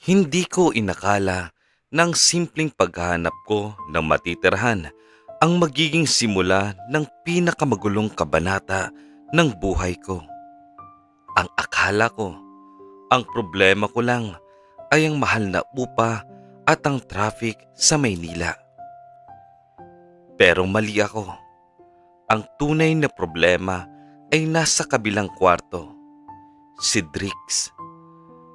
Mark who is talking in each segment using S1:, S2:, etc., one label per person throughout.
S1: Hindi ko inakala ng simpleng paghahanap ko ng matitirhan ang magiging simula ng pinakamagulong kabanata ng buhay ko. Ang akala ko, ang problema ko lang ay ang mahal na upa at ang traffic sa Maynila. Pero mali ako. Ang tunay na problema ay nasa kabilang kwarto. Si Drix.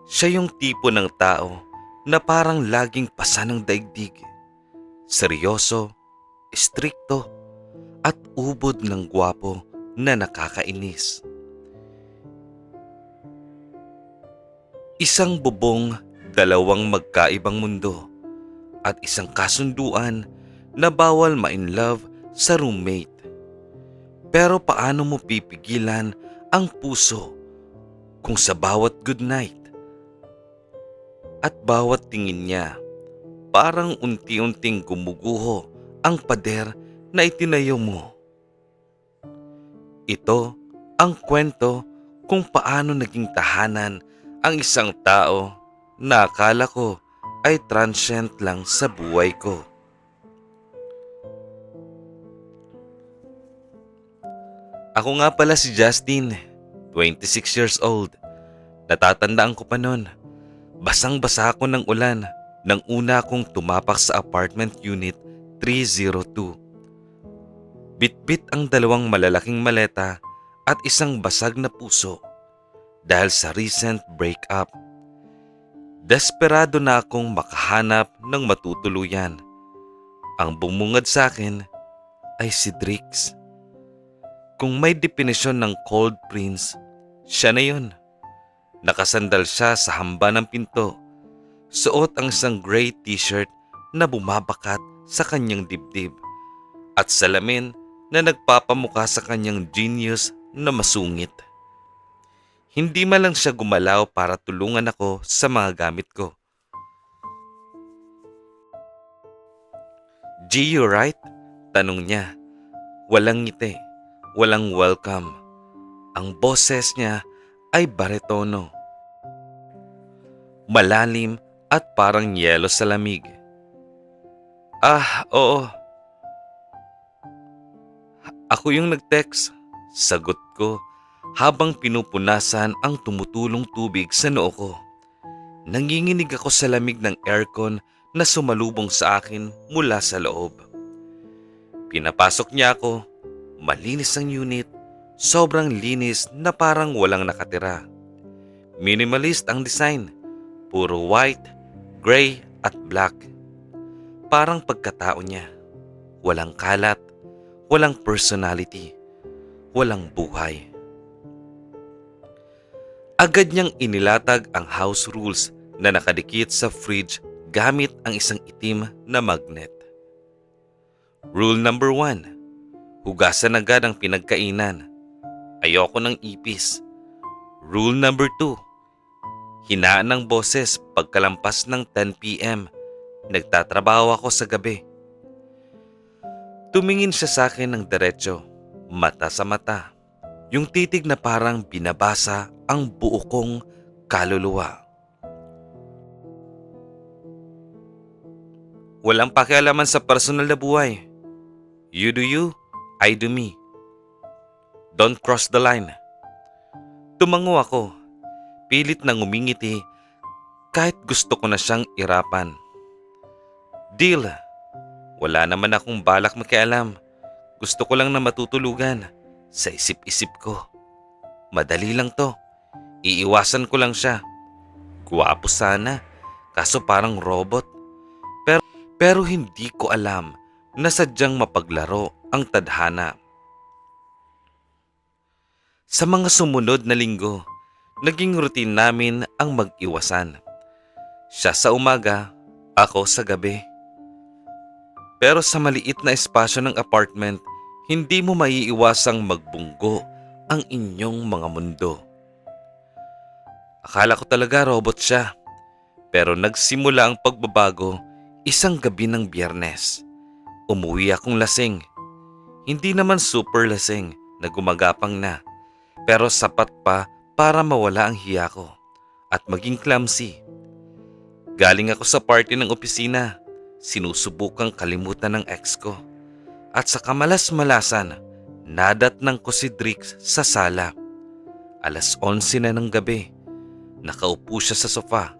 S1: Siya yung tipo ng tao na parang laging pasa ng daigdig. Seryoso, istrikto, at ubod ng gwapo na nakakainis. Isang bubong, dalawang magkaibang mundo, at isang kasunduan na bawal ma-inlove sa roommate. Pero paano mo pipigilan ang puso kung sa bawat goodnight at bawat tingin niya parang unti-unting gumuguho ang pader na itinayo mo? Ito ang kwento kung paano naging tahanan ang isang tao na akala ko ay transient lang sa buhay ko. Ako nga pala si Justin, 26 years old. Natatandaan ko pa nun. Basang-basa ako ng ulan nang una akong tumapak sa apartment unit 302. Bitbit ang dalawang malalaking maleta at isang basag na puso dahil sa recent breakup. Desperado na akong makahanap ng matutuluyan. Ang bumungad sa akin ay si Drix. Kung may definisyon ng cold prince, siya na yun. Nakasandal siya sa hamba ng pinto. Suot ang isang gray t-shirt na bumabakat sa kanyang dibdib at salamin na nagpapamukha sa kanyang genius na masungit. Hindi man lang siya gumalaw para tulungan ako sa mga gamit ko. "G, you right?" Tanong niya. Walang ngiti, walang welcome. Ang boses niya ay baretono. Malalim at parang yelo sa lamig. "Ah, oo. Ako yung nag-text." Sagot ko habang pinupunasan ang tumutulong tubig sa noo ko. Nanginginig ako sa lamig ng aircon na sumalubong sa akin mula sa loob. Pinapasok niya ako. Malinis ang unit. Sobrang linis na parang walang nakatira. Minimalist ang design. Puro white, gray at black. Parang pagkatao niya. Walang kalat, walang personality, walang buhay. Agad niyang inilatag ang house rules na nakadikit sa fridge gamit ang isang itim na magnet. Rule number 1. Hugasan agad ang pinagkainan. Ayoko ng ipis. Rule number 2. Hinaan ng boses pagkalampas ng 10 p.m. Nagtatrabaho ako sa gabi. Tumingin siya sa akin ng diretso, mata sa mata. Yung titig na parang binabasa ang buo kong kaluluwa. Walang pakialaman sa personal na buhay. You do you, I do me. Don't cross the line. Tumango ako, pilit na ngumingiti kahit gusto ko na siyang irapan. Deal. Wala naman akong balak makialam. Gusto ko lang na matutulugan. Sa isip-isip ko. Madali lang to. Iiwasan ko lang siya. Guwapo sana, kaso parang robot. Pero hindi ko alam na sadyang mapaglaro ang tadhana. Sa mga sumunod na linggo, naging routine namin ang mag-iwasan. Siya sa umaga, ako sa gabi. Pero sa maliit na espasyo ng apartment, hindi mo maiiwasang magbunggo ang inyong mga mundo. Akala ko talaga robot siya. Pero nagsimula ang pagbabago isang gabi ng Biyernes. Umuwi akong lasing. Hindi naman super lasing na gumagapang na. Pero sapat pa para mawala ang hiya ko at maging clumsy. Galing ako sa party ng opisina. Sinusubukang kalimutan ng ex ko. At sa kamalas-malasan, nadatnang ko si Drix sa sala. 11:11 na ng gabi. Nakaupo siya sa sofa.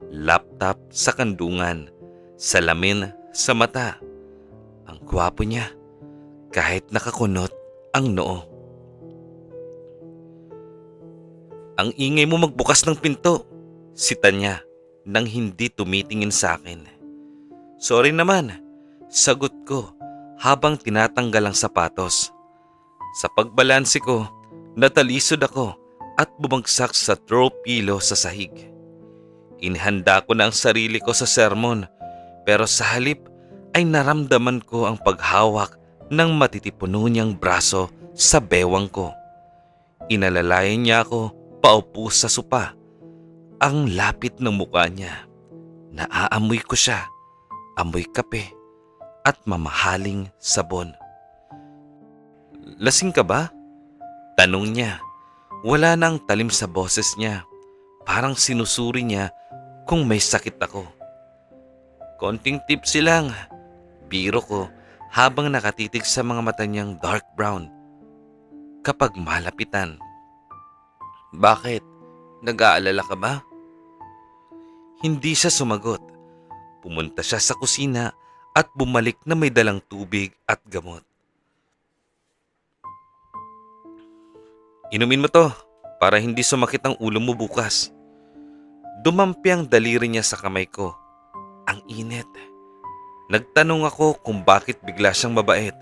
S1: Laptop sa kandungan. Salamin sa mata. Ang gwapo niya. Kahit nakakunot ang noo. Ang ingay mo magbukas ng pinto. Sita niya nang hindi tumitingin sa akin. Sorry naman, sagot ko habang tinatanggal ang sapatos. Sa pagbalanse ko, natalisod ako at bumagsak sa throw pillow sa sahig. Inihanda ko na ang sarili ko sa sermon pero sa halip ay naramdaman ko ang paghawak ng matitipuno niyang braso sa bewang ko. Inalalayan niya ako paupo sa sopa. Ang lapit ng mukha niya. Naaamoy ko siya. Amoy kape at mamahaling sabon. Lasing ka ba? Tanong niya. Wala nang talim sa boses niya. Parang sinusuri niya kung may sakit ako. Konting tipsy lang. Biro ko habang nakatitig sa mga mata niyang dark brown. Kapag malapitan. Bakit? Nag-aalala ka ba? Hindi siya sumagot. Pumunta siya sa kusina at bumalik na may dalang tubig at gamot. Inumin mo to para hindi sumakit ang ulo mo bukas. Dumampi ang daliri niya sa kamay ko. Ang init. Nagtanong ako kung bakit bigla siyang mabait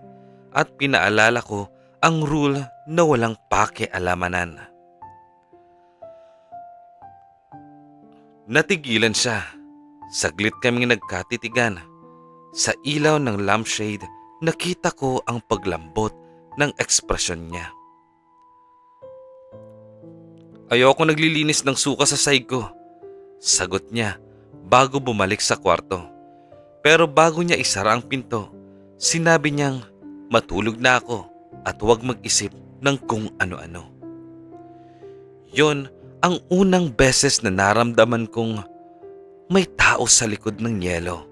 S1: at pinaalala ko ang rule na walang pakialamanan. Natigilan siya. Saglit kaming nagkatitigan. Sa ilaw ng lampshade, nakita ko ang paglambot ng ekspresyon niya. Ayoko naglilinis ng suka sa sahig ko. Sagot niya bago bumalik sa kwarto. Pero bago niya isara ang pinto, sinabi niyang matulog na ako at huwag mag-isip ng kung ano-ano. Yon ang unang beses na naramdaman kong may tao sa likod ng yelo.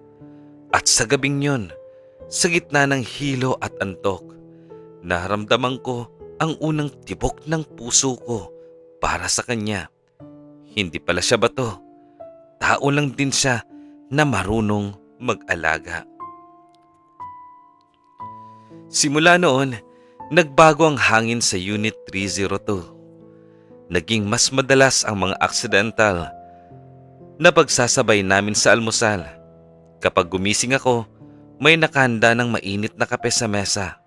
S1: At sa gabing yon, sa gitna ng hilo at antok, naramdaman ko ang unang tibok ng puso ko para sa kanya. Hindi pala siya bato. Tao lang din siya na marunong mag-alaga. Simula noon, nagbago ang hangin sa Unit 302. Naging mas madalas ang mga aksidentал na pagsasabay namin sa almusal. Kapag gumising ako, may nakahanda ng mainit na kape sa mesa.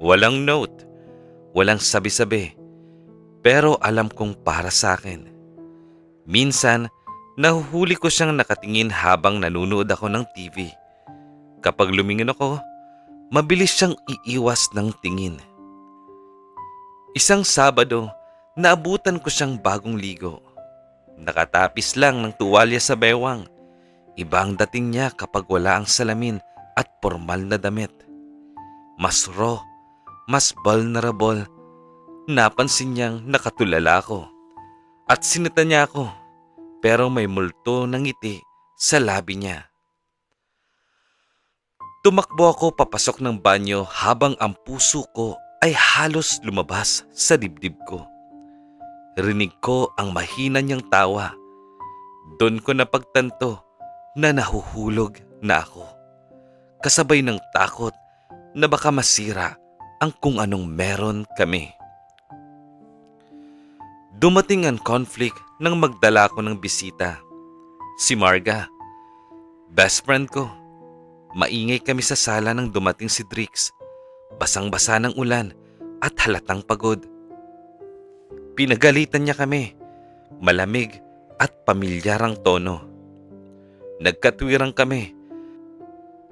S1: Walang note, walang sabi-sabi, pero alam kong para sa akin. Minsan, nahuhuli ko siyang nakatingin habang nanunood ako ng TV. Kapag lumingin ako, mabilis siyang iiwas ng tingin. Isang Sabado, naabutan ko siyang bagong ligo. Nakatapis lang ng tuwalya sa bewang. Iba ang dating niya kapag wala ang salamin at formal na damit. Mas raw, mas vulnerable. Napansin niyang nakatulala ako. At sinita niya ako, pero may multo ng ngiti sa labi niya. Tumakbo ako papasok ng banyo habang ang puso ko ay halos lumabas sa dibdib ko. Rinig ko ang mahina niyang tawa. Doon ko napagtanto na nahuhulog na ako. Kasabay ng takot na baka masira ang kung anong meron kami. Dumating ang conflict nang magdala ko ng bisita. Si Marga, best friend ko. Maingay kami sa sala nang dumating si Drix. Basang-basa ng ulan at halatang pagod. Pinagalitan niya kami, malamig at pamilyarang tono. Nagkatwirang kami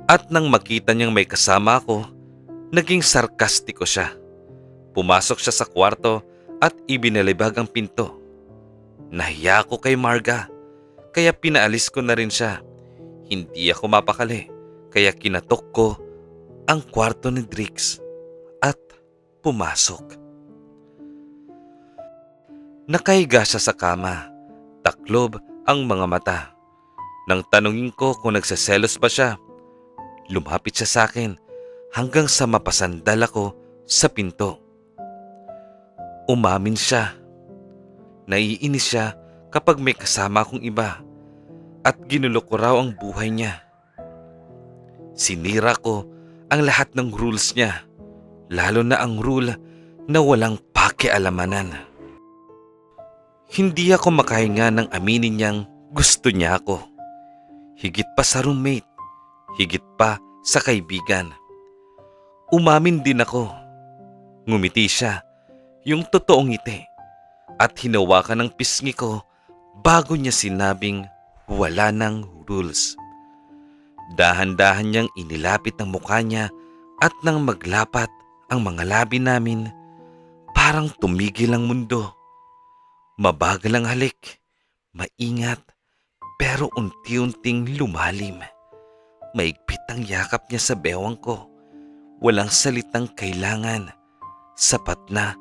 S1: at nang makita niyang may kasama ako, naging sarkastiko siya. Pumasok siya sa kwarto at ibinalibag ang pinto. Nahiya ako kay Marga, kaya pinaalis ko na rin siya. Hindi ako mapakali, kaya kinatok ko ang kwarto ni Drix at pumasok. Nakahiga siya sa kama, taklob ang mga mata. Nang tanungin ko kung nagseselos ba siya, lumapit siya sa akin hanggang sa mapasandal ako sa pinto. Umamin siya. Naiinis siya kapag may kasama akong iba at ginulo ko raw ang buhay niya. Sinira ko ang lahat ng rules niya, lalo na ang rule na walang pakialamanan. Hindi ako makahinga nang aminin niyang gusto niya ako. Higit pa sa roommate, higit pa sa kaibigan. Umamin din ako. Ngumiti siya, yung totoong ngiti, at hinawakan ng pisngi ko bago niya sinabing wala nang rules. Dahan-dahan niyang inilapit ang mukha niya at nang maglapat ang mga labi namin, parang tumigil ang mundo. Mabagal ang halik, maingat, pero unti-unting lumalim. Maigpit ang yakap niya sa bewang ko. Walang salitang kailangan. Sapat na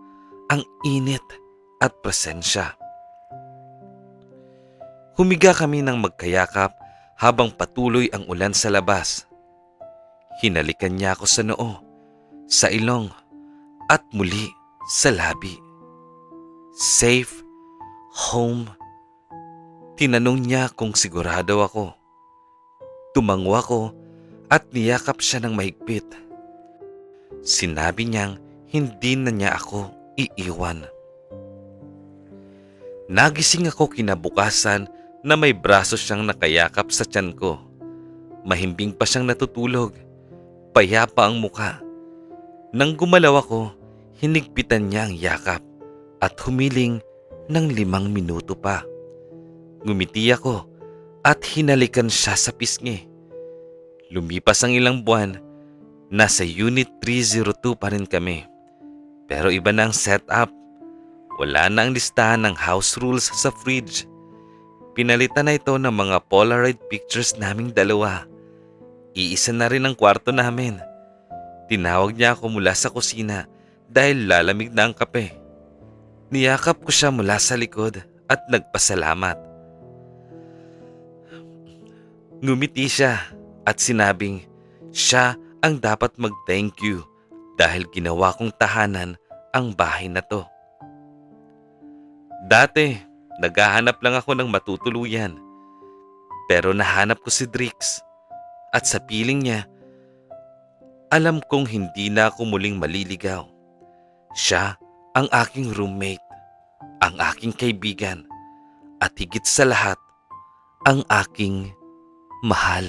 S1: ang init at presensya. Humiga kami ng magkayakap habang patuloy ang ulan sa labas. Hinalikan niya ako sa noo, sa ilong, at muli sa labi. Safe, home. Tinanong niya kung sigurado ako. Tumango ako at niyakap siya ng mahigpit. Sinabi niyang hindi na niya ako iiwan. Nagising ako kinabukasan na may braso siyang nakayakap sa tiyan ko. Mahimbing pa siyang natutulog. Payapa ang muka. Nang gumalaw ako, hinigpitan niya ang yakap at humiling ng 5 minuto pa. Ngumiti ako at hinalikan siya sa pisngi. Lumipas ang ilang buwan, nasa Unit 302 pa rin kami. Pero iba na ang setup. Wala na ang listahan ng house rules sa fridge. Pinalitan na ito ng mga Polaroid pictures naming dalawa. Iisa na rin ang kwarto namin. Tinawag niya ako mula sa kusina dahil lalamig na ang kape. Niyakap ko siya mula sa likod at nagpasalamat. Ngumiti siya at sinabing siya ang dapat mag-thank you dahil ginawa kong tahanan ang bahay na to. Dati, naghahanap lang ako ng matutuluyan. Pero nahanap ko si Drix at sa piling niya, alam kong hindi na ako muling maliligaw. Siya ang aking roommate, ang aking kaibigan, at higit sa lahat, ang aking mahal.